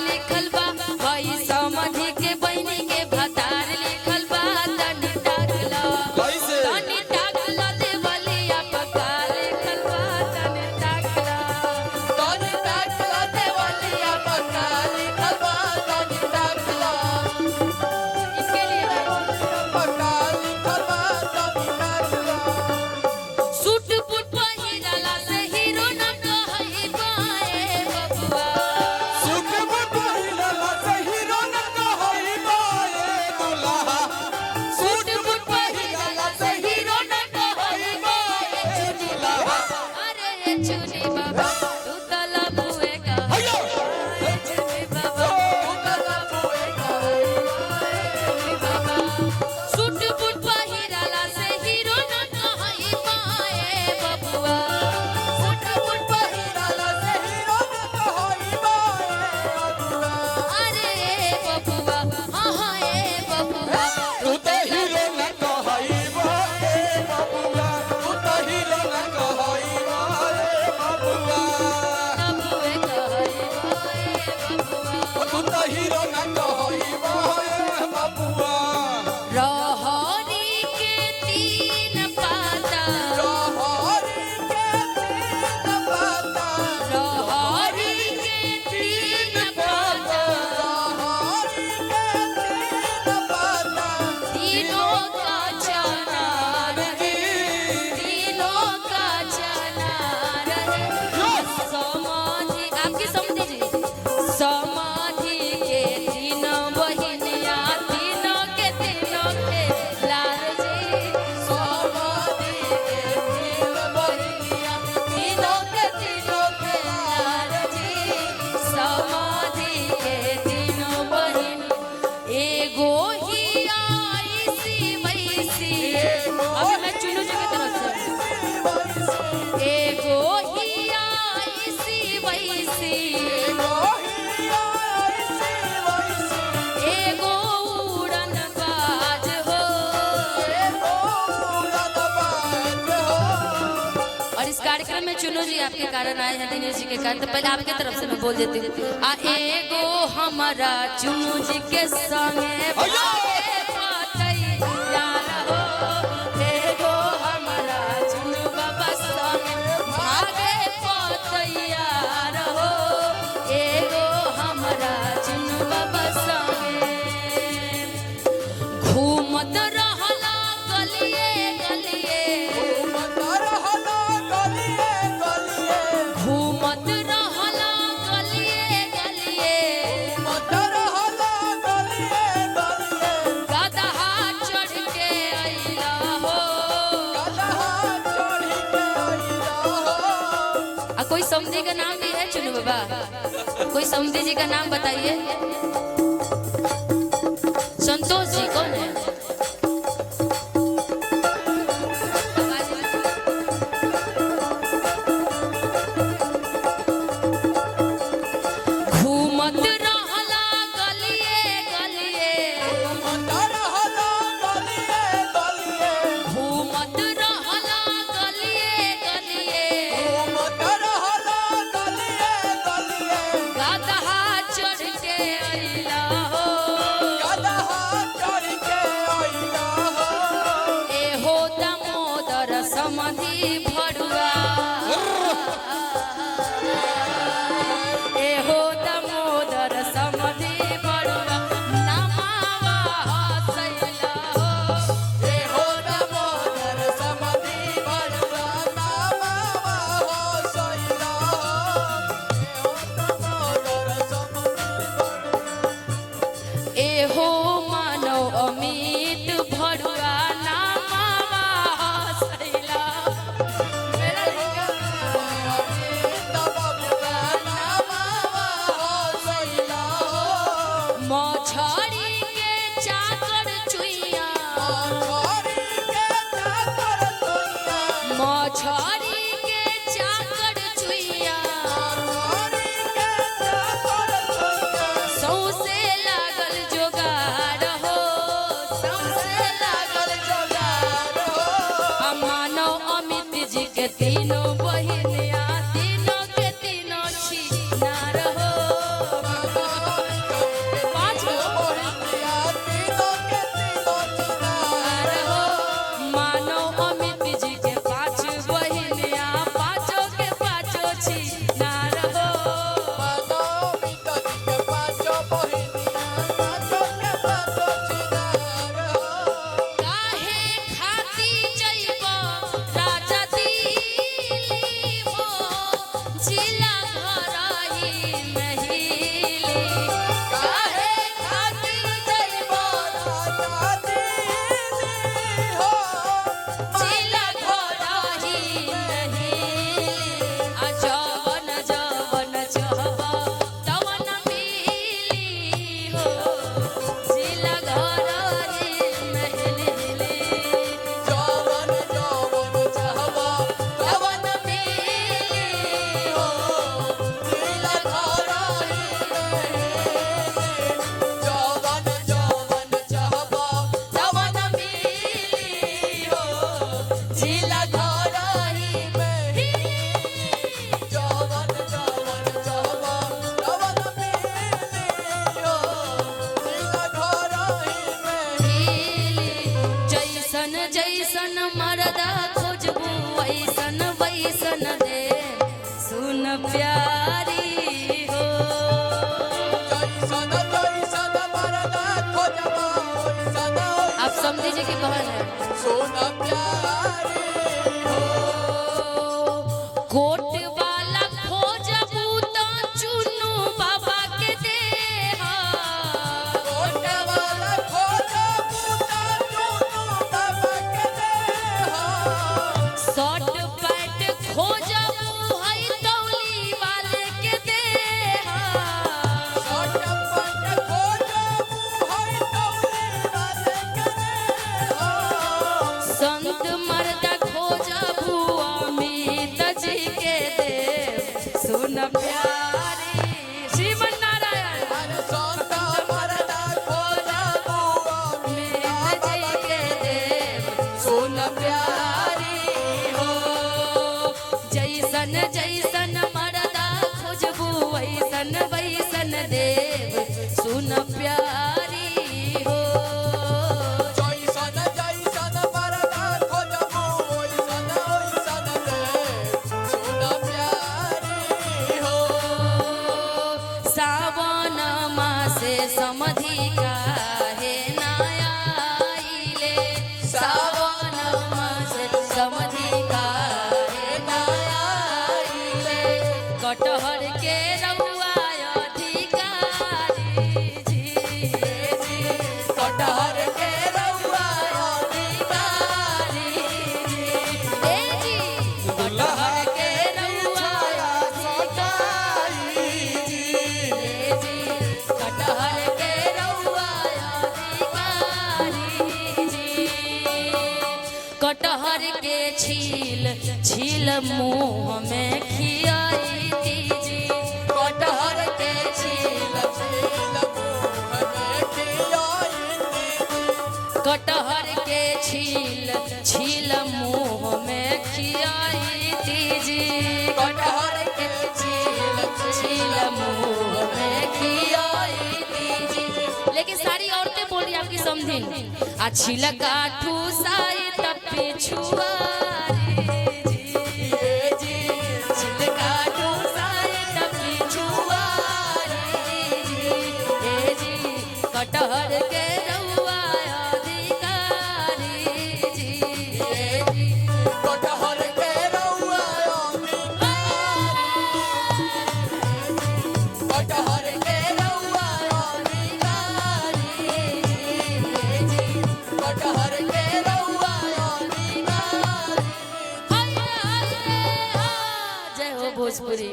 लिखल बा भाई समझी के बहनी के भतार लिखल बा तनी टाकला देवलिया पका लिखल बा तनी टाकला देवलिया पका लिखल बा तनी टाकला इसके लिए पका लिखल बा तनी टाकला सूट बूट पहिरला से हीरो न कहई बाए बबुआ चुनी बाबा तू तला बुए का चुनी बाबा तू तला बुए का बाबा सूट बूट पहिरला से हीरो न कहई बाए बबुआ सूट बूट पहिरला से हीरो न कहई बाए बबुआ अरे बबुआ हां हां ए बबुआ तू तो हीरो न कहई बाए बबुआ तू तो हीरो न कहई हीरो न कहई बाए बबुआ रहरी के तीन पाता रहरी के तीन पाता रहरी के तीन पाता तीनों का चना रहे तीनों का चना रहे समाधि आपकी समझ जी समाधि के तीनों बहिनिया तीनों के लाल जी समाधि के तीन बहिनिया तीनों के लाल जी समाधि के तीनों बहिन एगो ही आई सी वैसी अभी मैं चुनू जी की तरफ से एगो ही आई सी वैसी एगो उड़न बाज हो और इस कार्यक्रम में चुनू जी आपके कारण आए हैं दिनेश जी के कारण तो पहले आपके तरफ से मैं बोल देती हूँ आ एगो हमारा चुनू जी के संगे भागे पतैया हो एगो हमारा चुनू बाबा संगे भागे पतैया हो एगो हमारा चुनू बाबा संगे घूमत रहला गलिए गलिए घूमत रहला गलिए गलिए गदहा चढ़ के अइला हो आ कोई समधी का नाम भी है चुनू बाबा कोई समधी जी का नाम बताइए संतोष जी कौन है घूमत रहला गलिए गलिए घूमत रहला गलिए गलिए गदहा चढ़ के अइला हो एहो दामोदर समधि भरुआ एहो दामोदर समधि भरुआ नमावा हसैला हो एहो दामोदर समधि भरुआ एहो मानव अमित भरुआ नमावा हसैला मछरी के चाकर चुइया मछरी के चाकर चुइया सौसे लागल जोगाड़ हो सौसे लागल जोगाड़ हो मानव अमित जी के तीनों बहिनिया तीनों के तीनों छी नार हो प्यारी हो। आप समझिए कि कौन है सोना प्यारी हो। कोट वाला खोजबू तो चुन्नू बाबा के दे कोट वाला खोजबू तो चुन्नू बाबा के दे शर्ट पैंट खोजबू है तौली वाले के दे शर्ट पैंट खोजबू है तौली वाले के दे संत मर्द खोजबू अमित जी के दे सुन प्यारी श्रीमन नारायण अरे संत मर्द खोजबू अमित जी के दे सुन प्यारी हो। जैसन जैसन मर्दा खोजबू वैसन वैसन देव सुन प्यारी हो। जैसन जैसन मर्दा खोजबू वैसन वैसन दे सुन प्यारी हो। सावन मासे समधि काहे ना आइले सावन मासे समधि काहे ना आइले कटहर के रउआ अधिकारी जी कटहर के रउआ अधिकारी जी ए जी कटहर के रउआ सताई जी। कटहर के रउआ अधिकारी जी कटहर के छील छील मुंह में खियाई दीजी कटहर के छील कटहर के छील छील मुंह में खियाई दीजी कटहर के छील छील मुंह में खियाई दीजी। लेकिन सारी औरतें बोल रही आपकी समझी आ छिलका ठूसाई तब पिछुआरी जी छिलका ठूसाई तब पिछुआरी जी कटहर के रउआ अधिकारी जी कटहर के रउआ कटहर के रउआ कटहर के रउआ जय हो भोजपुरी।